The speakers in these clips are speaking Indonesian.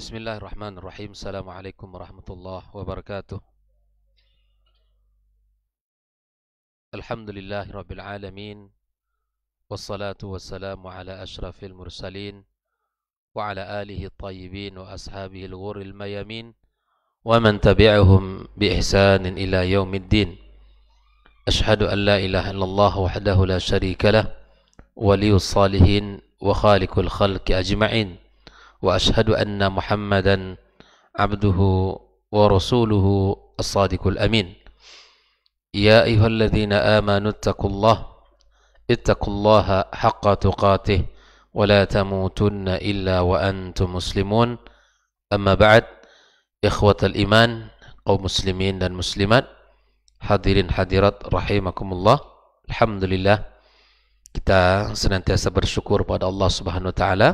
Bismillahirrahmanirrahim. Assalamualaikum warahmatullahi wabarakatuh. Alhamdulillahi rabbil alamin. Wassalatu wassalamu ala ashrafil mursalin wa ala alihi tayyibin wa ashabihi al-ghurril mayamin wa man tabi'ahum bi ihsanin ila yaumiddin. Ashhadu an la ilaha illallah wahdahu la syarika lah, waliyus salihin wa khaliqul khalqi ajma'in. Wa ashhadu anna Muhammadan abduhu wa rasuluhu as-sadiqul amin. Ya ayyuhalladzina amanu ittaqullaha haqqa tuqatih wa la tamutunna illa wa antum muslimun. Amma ba'd, ikhwatal iman, kaum muslimin dan muslimat, hadirin hadirat rahimakumullah. Alhamdulillah, kita senantiasa bersyukur pada Allah Subhanahu wa taala.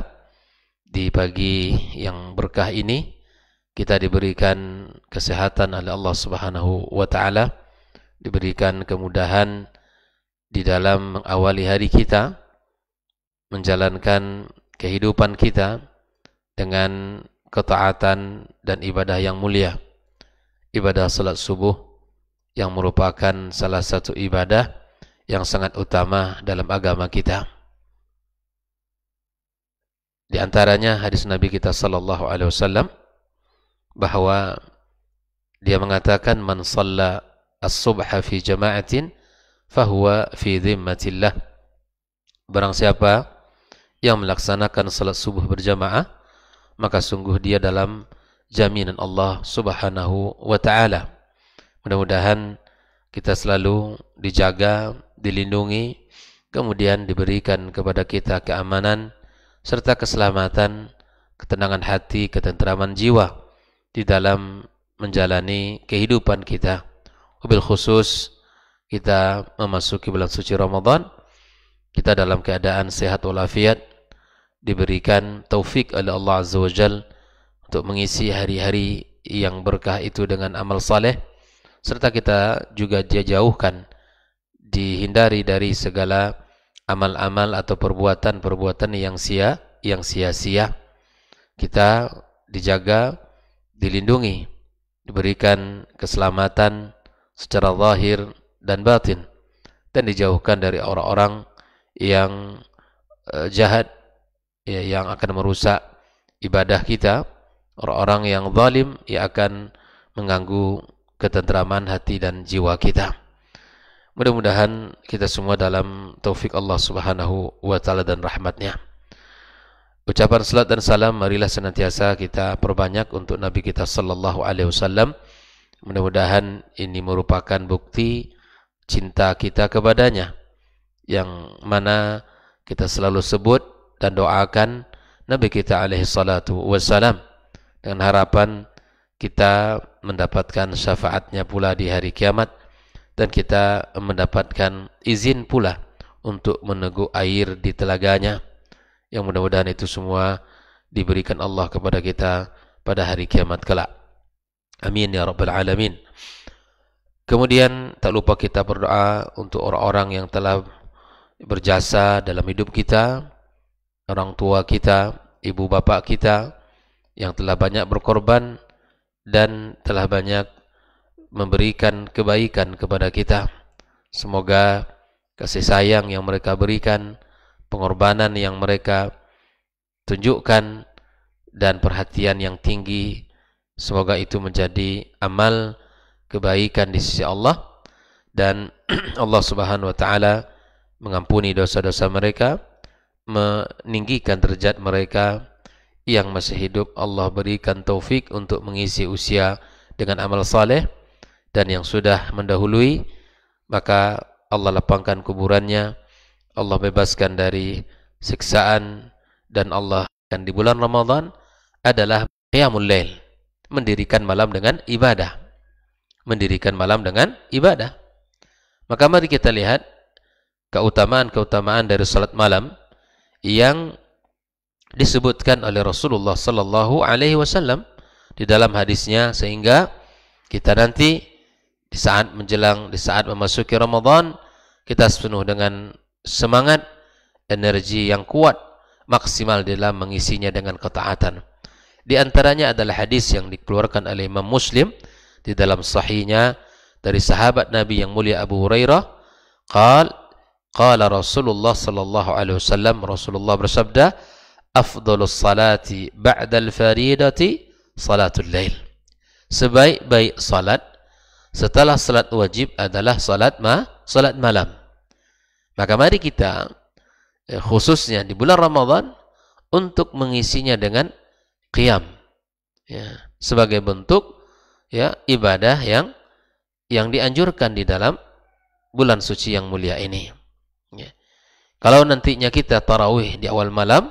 Di pagi yang berkah ini kita diberikan kesehatan oleh Allah Subhanahu wa taala, diberikan kemudahan di dalam mengawali hari kita, menjalankan kehidupan kita dengan ketaatan dan ibadah yang mulia. Ibadah salat subuh yang merupakan salah satu ibadah yang sangat utama dalam agama kita. Di antaranya hadis Nabi kita sallallahu alaihi wasallam bahwa dia mengatakan man shalla as-subha fi jama'atin fahuwa fi dhimmatillah. Barang siapa yang melaksanakan salat subuh berjamaah, maka sungguh dia dalam jaminan Allah Subhanahu wa taala. Mudah-mudahan kita selalu dijaga, dilindungi, kemudian diberikan kepada kita keamanan serta keselamatan, ketenangan hati, ketentraman jiwa di dalam menjalani kehidupan kita. Wabil khusus kita memasuki bulan suci Ramadan, kita dalam keadaan sehat walafiat, diberikan taufik oleh Allah Azza wa Jal untuk mengisi hari-hari yang berkah itu dengan amal saleh, serta kita juga dijauhkan, dihindari dari segala amal-amal atau perbuatan-perbuatan yang sia-sia. Kita dijaga, dilindungi, diberikan keselamatan secara zahir dan batin, dan dijauhkan dari orang-orang yang jahat, yang akan merusak ibadah kita, orang-orang yang zalim yang akan mengganggu ketentraman hati dan jiwa kita. Mudah-mudahan kita semua dalam taufik Allah Subhanahu wa taala dan rahmatnya. Ucapan salat dan salam marilah senantiasa kita perbanyak untuk Nabi kita sallallahu alaihi wasallam. Mudah-mudahan ini merupakan bukti cinta kita kepadanya, yang mana kita selalu sebut dan doakan Nabi kita alaihi salatu wassalam dengan harapan kita mendapatkan syafaatnya pula di hari kiamat, dan kita mendapatkan izin pula untuk meneguk air di telaganya, yang mudah-mudahan itu semua diberikan Allah kepada kita pada hari kiamat kelak. Amin ya rabbal alamin. Kemudian tak lupa kita berdoa untuk orang-orang yang telah berjasa dalam hidup kita, orang tua kita, ibu bapak kita, yang telah banyak berkorban dan telah banyak memberikan kebaikan kepada kita. Semoga kasih sayang yang mereka berikan, pengorbanan yang mereka tunjukkan, dan perhatian yang tinggi, semoga itu menjadi amal kebaikan di sisi Allah, dan Allah Subhanahu wa taala mengampuni dosa-dosa mereka, meninggikan derajat mereka yang masih hidup. Allah berikan taufik untuk mengisi usia dengan amal saleh, dan yang sudah mendahului maka Allah lapangkan kuburannya, Allah bebaskan dari siksaan, dan Allah dan di bulan Ramadan adalah qiyamul lail, mendirikan malam dengan ibadah. Mendirikan malam dengan ibadah. Maka mari kita lihat keutamaan-keutamaan dari salat malam yang disebutkan oleh Rasulullah sallallahu alaihi wasallam di dalam hadisnya, sehingga kita nanti di saat memasuki Ramadan, kita penuh dengan semangat, energi yang kuat, maksimal dalam mengisinya dengan ketaatan. Di antaranya adalah hadis yang dikeluarkan oleh Imam Muslim di dalam sahihnya dari sahabat Nabi yang mulia Abu Hurairah, qala Rasulullah sallallahu alaihi wasallam, Rasulullah bersabda, afdhalus salati ba'dal faridati salatul lail. Sebaik-baik salat setelah salat wajib adalah salat malam. Maka mari kita khususnya di bulan Ramadan untuk mengisinya dengan qiyam, ya, sebagai bentuk ya ibadah yang dianjurkan di dalam bulan suci yang mulia ini. Ya. Kalau nantinya kita tarawih di awal malam,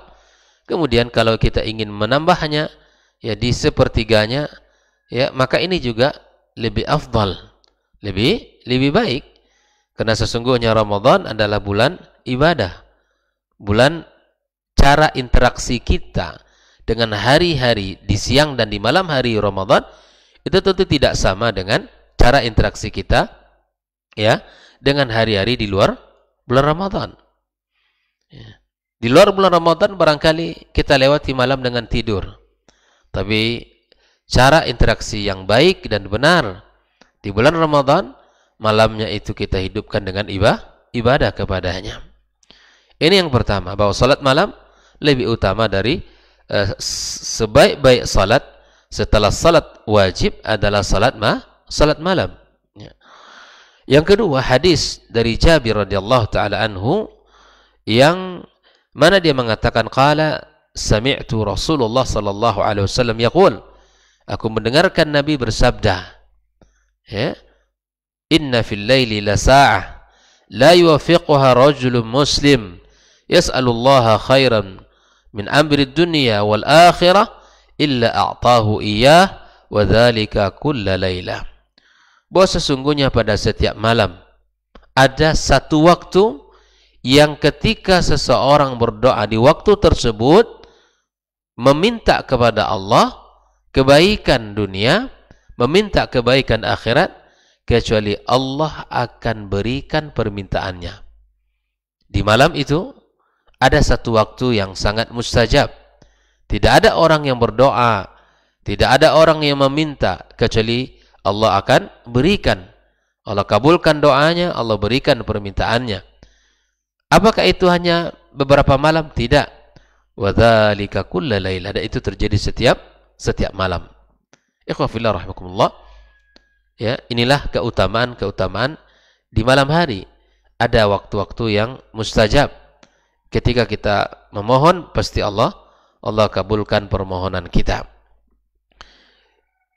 kemudian kalau kita ingin menambahnya ya di sepertiganya, ya maka ini juga lebih afdal, lebih baik, karena sesungguhnya Ramadan adalah bulan ibadah, bulan cara interaksi kita dengan hari-hari di siang dan di malam hari Ramadan itu tentu tidak sama dengan cara interaksi kita ya dengan hari-hari di luar bulan Ramadan. Ya. Di luar bulan Ramadan barangkali kita lewati malam dengan tidur. Tapi cara interaksi yang baik dan benar di bulan Ramadan, malamnya itu kita hidupkan dengan ibadah kepadanya. Ini yang pertama, bahwa salat malam lebih utama dari sebaik-baik salat setelah salat wajib adalah salat malam. Ya. Yang kedua, hadis dari Jabir radhiyallahu taala anhu yang mana dia mengatakan qala sami'tu Rasulullah sallallahu alaihi wasallam yaqul, aku mendengarkan Nabi bersabda, ya, inna fil laili la sa'ah la yuwafiquha rajulun muslim yas'alullaha khairan min amri dunya wal akhirah illa a'tahu iyyah wa dzalika kulla laila. Bahwa sesungguhnya pada setiap malam ada satu waktu yang ketika seseorang berdoa di waktu tersebut meminta kepada Allah kebaikan dunia, meminta kebaikan akhirat, kecuali Allah akan berikan permintaannya. Di malam itu ada satu waktu yang sangat mustajab. Tidak ada orang yang berdoa, tidak ada orang yang meminta, kecuali Allah akan berikan. Allah kabulkan doanya, Allah berikan permintaannya. Apakah itu hanya beberapa malam? Tidak. Wa dzalika kulla lail. Dan itu terjadi setiap malam. Ikhwah fillah rahimakumullah. Ya, inilah keutamaan di malam hari. Ada waktu-waktu yang mustajab. Ketika kita memohon, pasti Allah kabulkan permohonan kita.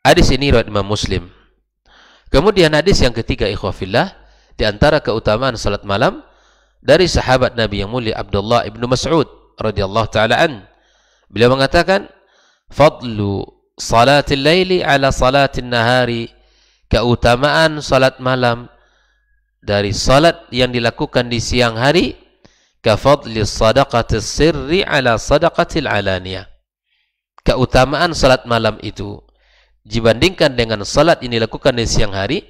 Hadis ini riwayat Imam Muslim. Kemudian hadis yang ketiga, ikhwah fillah, di antara keutamaan salat malam dari sahabat Nabi yang mulia Abdullah ibnu Mas'ud radhiyallahu taala an. Beliau mengatakan, fadlu salatil laili ala salatin nahari, keutamaan salat malam dari salat yang dilakukan di siang hari, kafadli sadaqatis sirri ala sadaqatil alaniyah. Keutamaan salat malam itu dibandingkan dengan salat yang dilakukan di siang hari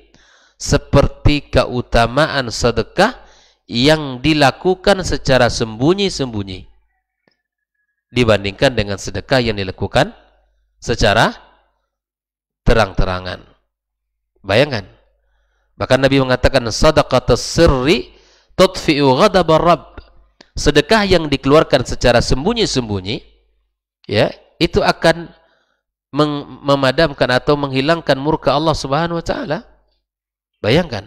seperti keutamaan sedekah yang dilakukan secara sembunyi-sembunyi dibandingkan dengan sedekah yang dilakukan secara terang-terangan. Bayangkan. Bahkan Nabi mengatakan sadaqatus sirri tudfi'u ghadabar rabb. Sedekah yang dikeluarkan secara sembunyi-sembunyi, ya, itu akan memadamkan atau menghilangkan murka Allah Subhanahu wa taala. Bayangkan,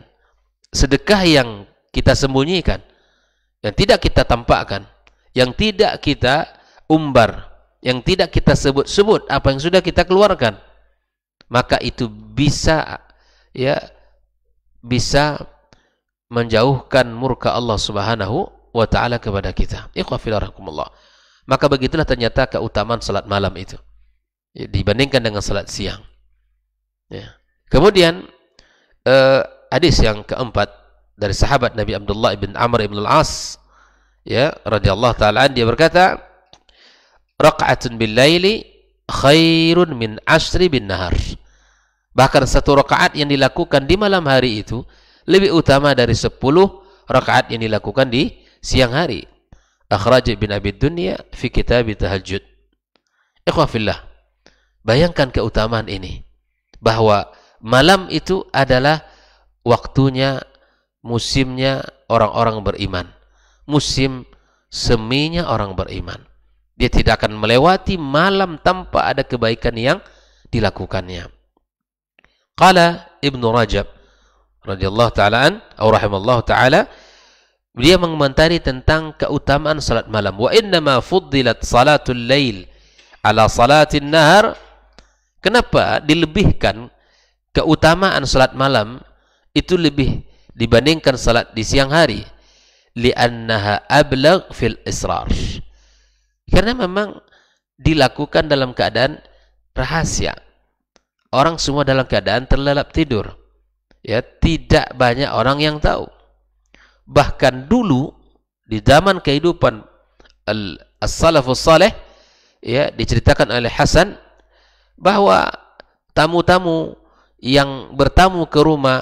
sedekah yang kita sembunyikan, yang tidak kita tampakkan, yang tidak kita umbar, yang tidak kita sebut-sebut apa yang sudah kita keluarkan, maka itu bisa menjauhkan murka Allah Subhanahu wa ta'ala kepada kita. Ikhwah fillah rahimakumullah. Maka begitulah ternyata keutamaan salat malam itu dibandingkan dengan salat siang. Ya. Kemudian hadis yang keempat dari sahabat Nabi Abdullah ibn Amr ibn al-As, ya, radhiyallahu ta'ala, dia berkata, raq'atun bil laili khairun min ashri bin nahar. Bahkan satu rakaat yang dilakukan di malam hari itu lebih utama dari 10 rakaat yang dilakukan di siang hari. Akhraj bin Abi Dunya fi kitab tahajjud. Ikhwah fillah. Bayangkan keutamaan ini, bahwa malam itu adalah waktunya, musimnya orang-orang beriman, musim seminya orang beriman. Dia tidak akan melewati malam tanpa ada kebaikan yang dilakukannya. Qala Ibnu Rajab radhiyallahu ta'ala an, atau rahimallahu ta'ala, dia mengomentari tentang keutamaan salat malam. Wa innama fuddilat salatul lail ala salatin nahar. Kenapa dilebihkan keutamaan salat malam itu lebih dibandingkan salat di siang hari? Li'annaha ablagh fil israr. Karena memang dilakukan dalam keadaan rahasia. Orang semua dalam keadaan terlelap tidur. Ya, tidak banyak orang yang tahu. Bahkan dulu di zaman kehidupan as-salafus saleh, ya, diceritakan oleh Hasan bahwa tamu-tamu yang bertamu ke rumah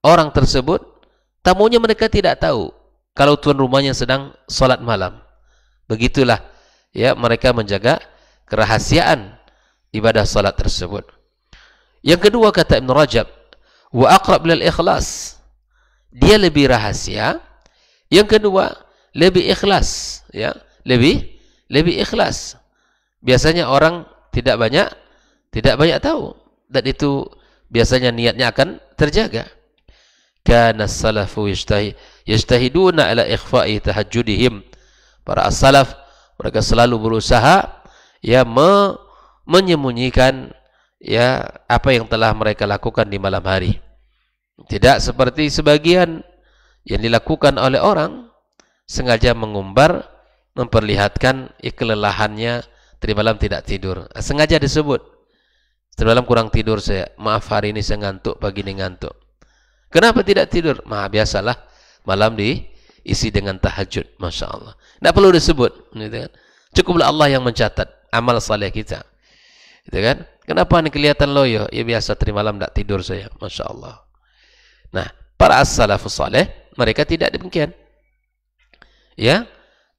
orang tersebut, tamunya mereka tidak tahu kalau tuan rumahnya sedang salat malam. Begitulah, ya, mereka menjaga kerahasiaan ibadah salat tersebut. Yang kedua, kata Ibn Rajab, wa aqrab lil ikhlas. Dia lebih rahasia. Yang kedua, lebih ikhlas, ya, lebih ikhlas. Biasanya orang tidak banyak tahu, dan itu biasanya niatnya akan terjaga. Kana as-salafu yajtahiduna ala ikhfa'i tahajjudihim. Para as-salaf, mereka selalu berusaha, ya, menyembunyikan, ya, apa yang telah mereka lakukan di malam hari. Tidak seperti sebagian yang dilakukan oleh orang, sengaja mengumbar, memperlihatkan kelelahannya, tadi malam tidak tidur. Sengaja disebut, tadi malam kurang tidur saya, maaf hari ini saya ngantuk, pagi ini ngantuk. Kenapa tidak tidur? Biasalah, malam diisi dengan tahajud. Masya Allah. Tidak perlu disebut, gitu kan? Cukuplah Allah yang mencatat amal saleh kita, gitu kan? Kenapa ini kelihatan loyo? Ya biasa, tadi malam tidak tidur saya. Masya Allah. Nah, para as-salafus saleh, mereka tidak demikian. Ya,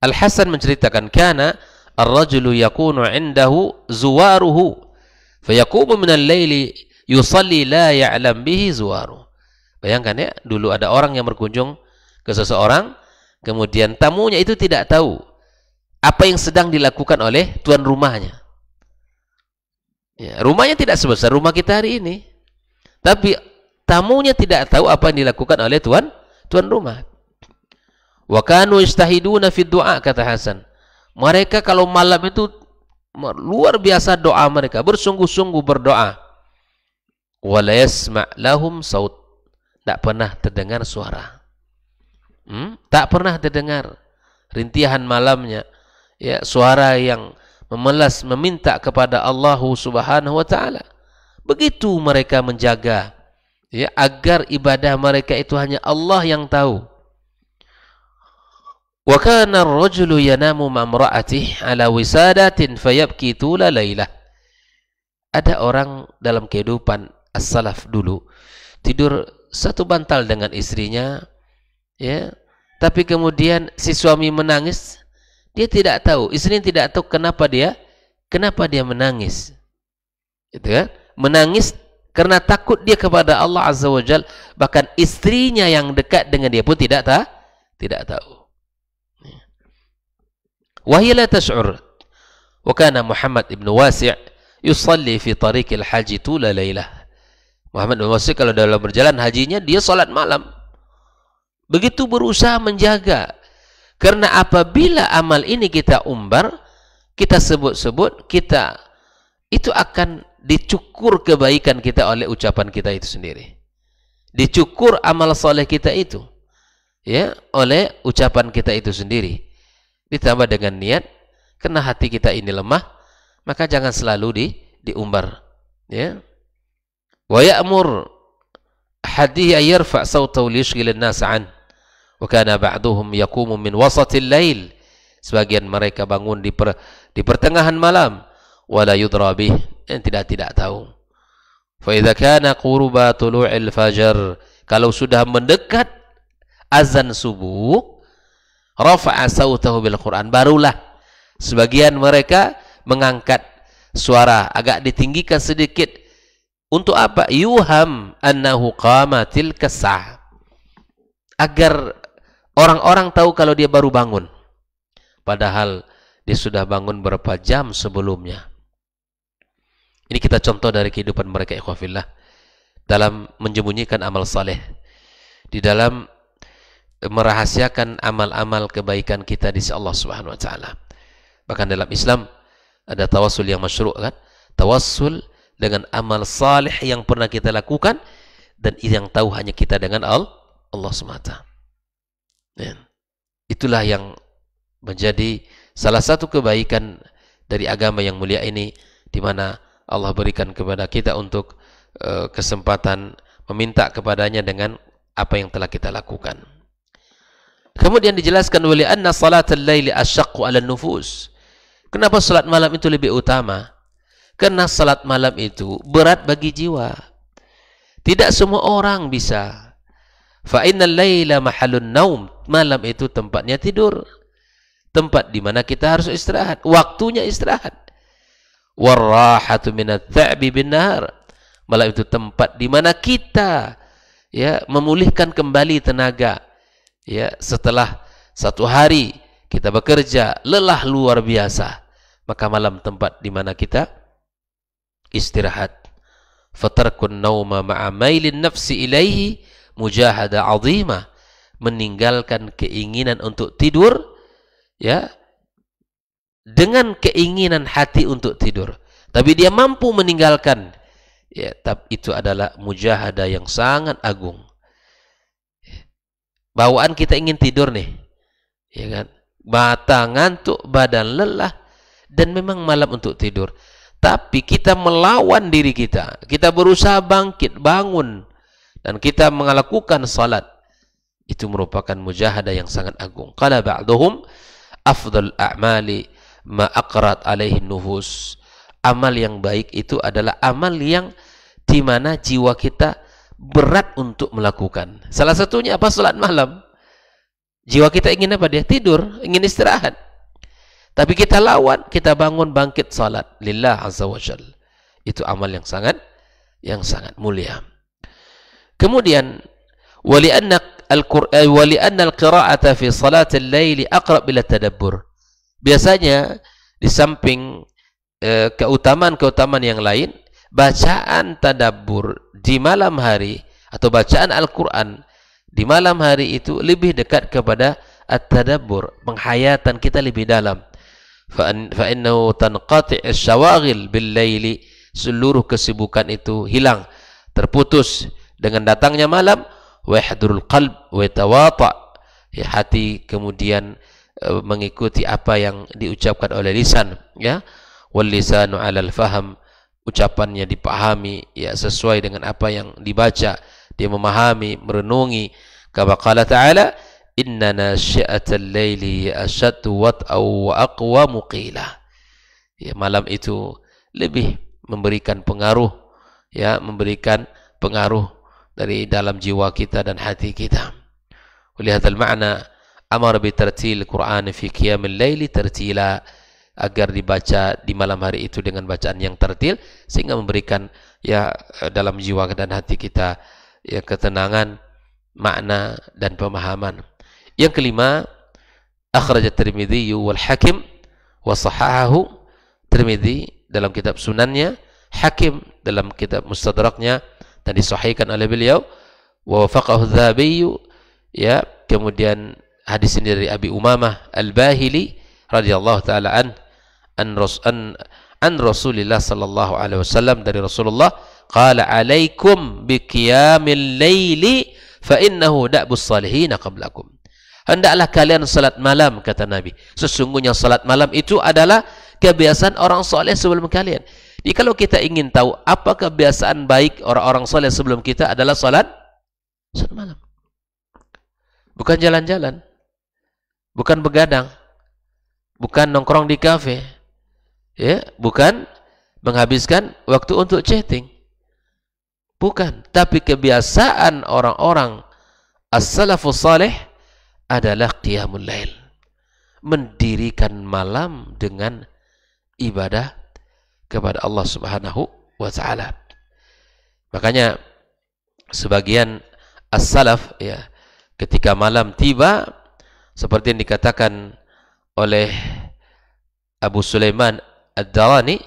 Al-Hasan menceritakan, kana ar-rajulu yakunu indahu zuwaruhu fayaqumu min al-laili yusalli la ya'lam bihi zuwaruhu. Bayangkan, ya, dulu ada orang yang berkunjung ke seseorang, kemudian tamunya itu tidak tahu apa yang sedang dilakukan oleh tuan rumahnya. Ya, rumahnya tidak sebesar rumah kita hari ini, tapi tamunya tidak tahu apa yang dilakukan oleh tuan rumah. Wa kanu yastahiduna fi du'a, kata Hasan. Mereka kalau malam itu luar biasa doa mereka, bersungguh-sungguh berdoa. Wa la yasma' lahum saut. Tak pernah terdengar suara. Tak pernah terdengar rintihan malamnya, ya, suara yang memelas meminta kepada Allah Subhanahu wa taala. Begitu mereka menjaga, ya, agar ibadah mereka itu hanya Allah yang tahu. Wa kana ar-rajulu yanamu ma'amra'atihi 'ala wisadatin fayabki tula lailah. Ada orang dalam kehidupan as-salaf dulu tidur satu bantal dengan istrinya, ya, tapi kemudian si suami menangis, dia tidak tahu, istrinya tidak tahu kenapa dia menangis. Gitu kan? Menangis karena takut dia kepada Allah Azza wa Jalla, bahkan istrinya yang dekat dengan dia pun tidak tahu. Wahia la tash'ur. Wa kana Muhammad ibn Wasi' yusalli fi tariqil haji tula lailah. Muhammad ibn Wasi' kalau dalam berjalan hajinya dia salat malam. Begitu berusaha menjaga. Karena apabila amal ini kita umbar, kita sebut-sebut, kita itu akan dicukur kebaikan kita oleh ucapan kita itu sendiri. Dicukur amal soleh kita itu, ya, oleh ucapan kita itu sendiri. Ditambah dengan niat, karena hati kita ini lemah, maka jangan selalu diumbar, ya. Wa ya'mur hadihi yarfa' sawtahu liyashghil an-nas 'an. Wa kana ba'duhum yaqumu min wasatil lail. Sebagian mereka bangun di pertengahan malam, wala yudra bih, yang tidak tahu. Fa idza kana quruba tulu'il fajr, kalau sudah mendekat azan subuh, rafa'a sautahu bil Quran, barulah sebagian mereka mengangkat suara agak ditinggikan sedikit. Untuk apa? Yuham annahu qamatil kasah. Agar orang-orang tahu kalau dia baru bangun. Padahal dia sudah bangun berapa jam sebelumnya. Ini kita contoh dari kehidupan mereka ikhwafillah dalam menyembunyikan amal saleh, di dalam merahasiakan amal-amal kebaikan kita di sisi Allah Subhanahu wa taala. Bahkan dalam Islam ada tawassul yang masyru' kan? Tawassul dengan amal saleh yang pernah kita lakukan dan yang tahu hanya kita dengan Allah semata. Ya. Itulah yang menjadi salah satu kebaikan dari agama yang mulia ini, di mana Allah berikan kepada kita untuk kesempatan meminta kepadanya dengan apa yang telah kita lakukan. Kemudian dijelaskan wali anna salatal laili asyaqqu 'ala nufus. Kenapa salat malam itu lebih utama? Karena salat malam itu berat bagi jiwa. Tidak semua orang bisa. Fa innal laila mahallun naum. Malam itu tempatnya tidur. Tempat di mana kita harus istirahat. Waktunya istirahat. Warrahatu minat ta'bi bin nahar. Malam itu tempat di mana kita memulihkan kembali tenaga. Ya, setelah satu hari kita bekerja lelah luar biasa, maka malam tempat di mana kita istirahat. Fatarkun nauma ma'a mailin nafsi ilaihi mujahada 'azimah. Meninggalkan keinginan untuk tidur dengan keinginan hati untuk tidur, tapi dia mampu meninggalkan, tapi itu adalah mujahadah yang sangat agung. Bawaan kita ingin tidur nih, ya kan? Mata ngantuk, badan lelah, dan memang malam untuk tidur. Tapi kita melawan diri kita. Kita berusaha bangkit, bangun, dan kita melakukan salat. Itu merupakan mujahadah yang sangat agung. Qala ba'duhum afdal a'mali ma aqrat alaihi nufus. Amal yang baik itu adalah amal yang di mana jiwa kita berat untuk melakukan. Salah satunya apa? Salat malam. Jiwa kita ingin apa dia? Tidur, ingin istirahat. Tapi kita lawan, kita bangun bangkit salat lillah azza wa jalla. Itu amal yang sangat mulia. Kemudian wali anna al-qira'ata fi salat al-lail aqrab ila tadabbur. Biasanya di samping keutamaan-keutamaan yang lain, bacaan tadabbur di malam hari atau bacaan Al-Quran di malam hari itu lebih dekat kepada at-tadabbur, penghayatan kita lebih dalam. Fa innahu tanqati' asy-syawaghil bil-laili. Seluruh kesibukan itu hilang, terputus dengan datangnya malam. Wa yahdurul qalb wa yatawata'. Hati kemudian mengikuti apa yang diucapkan oleh lisan, wal lisanu 'alal faham. Ucapannya dipahami sesuai dengan apa yang dibaca, dia memahami, merenungi. Kama qala ta'ala, inna nasyi'atal laili asyaddu wat'aw wa aqwamu qila. Malam itu lebih memberikan pengaruh, memberikan pengaruh dari dalam jiwa kita dan hati kita. Olihadzal ma'na amara bi tartil Qur'an fi qiyamil laili tartila, agar dibaca di malam hari itu dengan bacaan yang tertil, sehingga memberikan dalam jiwa dan hati kita ketenangan, makna dan pemahaman. Yang kelima, akhraj at-Tirmidzi wal Hakim wa sahahahu. Tirmidzi dalam kitab Sunannya, Hakim dalam kitab Mustadraknya, dan disahihkan oleh beliau. Wa wafaqahu Adz-Dzahabi. Kemudian hadis ini dari Abi Umamah Al-Bahili radhiyallahu taala an Rasulillah sallallahu alaihi wasallam, dari Rasulullah, qala alaikum biqiyamil laili fa innahu da'bus salihin qablakum. Hendaklah kalian salat malam, kata Nabi. Sesungguhnya salat malam itu adalah kebiasaan orang soleh sebelum kalian. Jadi kalau kita ingin tahu apa kebiasaan baik orang-orang soleh sebelum kita, adalah salat malam. Bukan jalan-jalan, bukan begadang, bukan nongkrong di kafe, bukan menghabiskan waktu untuk chatting, bukan. Tapi kebiasaan orang-orang as-salafus salih adalah qiyamul lail, mendirikan malam dengan ibadah kepada Allah Subhanahu wa taala. Makanya sebagian as-salaf ya, ketika malam tiba seperti yang dikatakan oleh Abu Sulaiman Ad-Darani,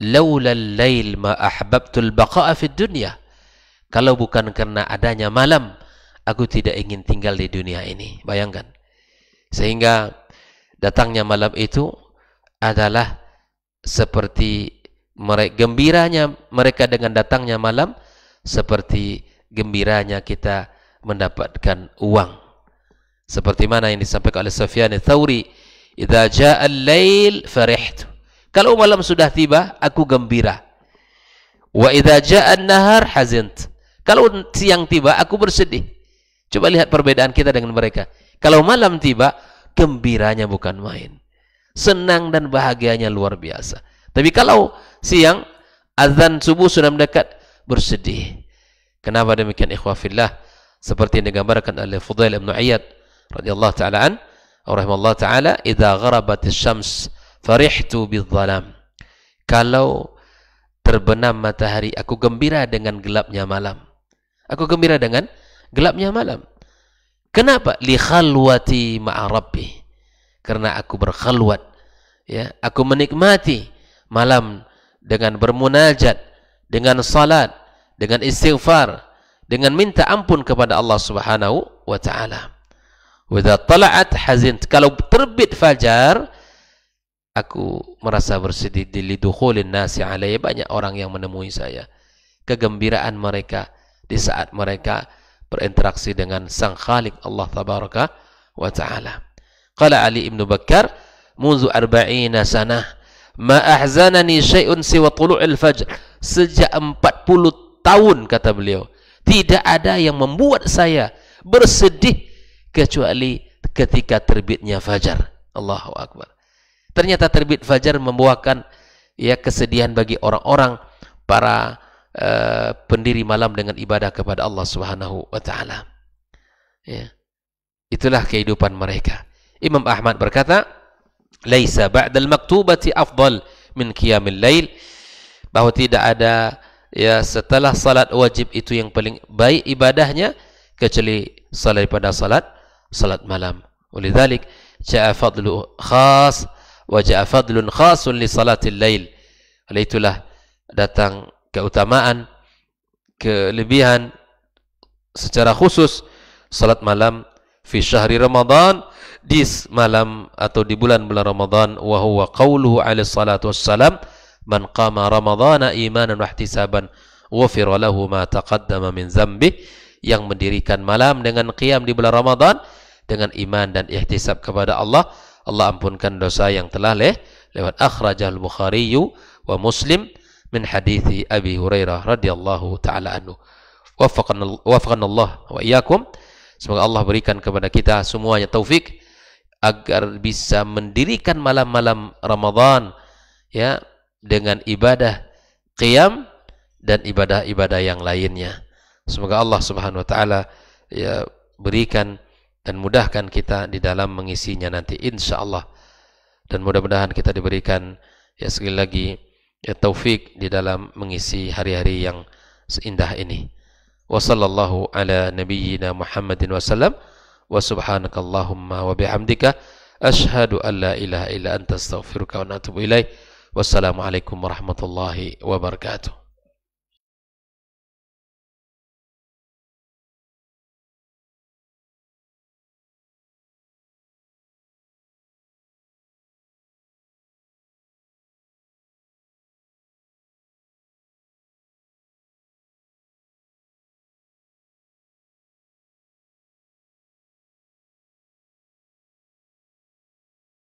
laula al-lail ma ahbabtul baqa'a fid dunya. Kalau bukan karena adanya malam, aku tidak ingin tinggal di dunia ini. Bayangkan. Sehingga datangnya malam itu adalah seperti gembiranya mereka dengan datangnya malam, seperti gembiranya kita mendapatkan uang. Seperti mana yang disampaikan oleh Sufyan Ats-Tsauri, "Idza jaa al-lail farihtu." Kalau malam sudah tiba, aku gembira. Wa idza jaa an-nahar hazint. Kalau siang tiba, aku bersedih. Coba lihat perbedaan kita dengan mereka. Kalau malam tiba, gembiranya bukan main. Senang dan bahagianya luar biasa. Tapi kalau siang, azan subuh sudah mendekat, bersedih. Kenapa demikian ikhwah fillah? Seperti yang digambarkan oleh Fudail bin Iyad radhiyallahu ta'ala an, rahimahullah ta'ala, idza gharabatis syams farihtu bidh-dhalam. Kalau terbenam matahari, aku gembira dengan gelapnya malam. Aku gembira dengan gelapnya malam. Kenapa? Li khalwati ma'a rabbi. Karena aku berkhalwat, ya, aku menikmati malam dengan bermunajat, dengan salat, dengan istighfar, dengan minta ampun kepada Allah Subhanahu wa taala. Wa idza tala'at hazint. Kalau terbit fajar, aku merasa bersedih. Lidukhulin nasi alayya, banyak orang yang menemui saya. Kegembiraan mereka di saat mereka berinteraksi dengan Sang Khalik Allah Tabaraka wa taala. Qala Ali ibn Bakkar, "Munzu 40 sanah ma ahzanani syai'un siwa tulu'il fajr." Sejak 40 tahun, kata beliau, tidak ada yang membuat saya bersedih kecuali ketika terbitnya fajar. Allahu Akbar. Ternyata terbit fajar membawakan ya kesedihan bagi orang-orang para pendiri malam dengan ibadah kepada Allah Subhanahu wa taala. Ya. Itulah kehidupan mereka. Imam Ahmad berkata, "Laisa ba'dal maktubati afdal min qiyamil lail." Bahwa tidak ada ya setelah salat wajib itu yang paling baik ibadahnya kecuali salat pada salat malam. Walidzalik ja'a fadlu khas wa ja'a fadlun khasun li salatil lail. Oleh itulah datang keutamaan, kelebihan secara khusus salat malam fi syahri Ramadan, di malam atau di bulan-bulan Ramadan. Wa huwa qauluhu alaihi salatu wassalam, "Man qama ramadhana imanan wa ihtisaban ghufira lahu ma taqaddama min dzambi." Yang mendirikan malam dengan qiyam di bulan Ramadan dengan iman dan ihtisab kepada Allah, Allah ampunkan dosa yang telah lewat. Akhrajal Bukhari wa Muslim min hadithi Abi Hurairah radhiyallahu taala anhu. Waffaqana Allah wa iyyakum. Semoga Allah berikan kepada kita semuanya taufik agar bisa mendirikan malam-malam Ramadan ya dengan ibadah qiyam dan ibadah-ibadah yang lainnya. Semoga Allah Subhanahu wa taala ya berikan dan mudahkan kita di dalam mengisinya nanti insyaallah. Dan mudah-mudahan kita diberikan ya sekali lagi ya taufik di dalam mengisi hari-hari yang seindah ini. Wa sallallahu ala nabiyyina Muhammadin wa sallam. Wa subhanakallahumma wa bihamdika asyhadu an la ilaha illa anta astaghfiruka wa atubu ilaik. Wassalamualaikum warahmatullahi wabarakatuh.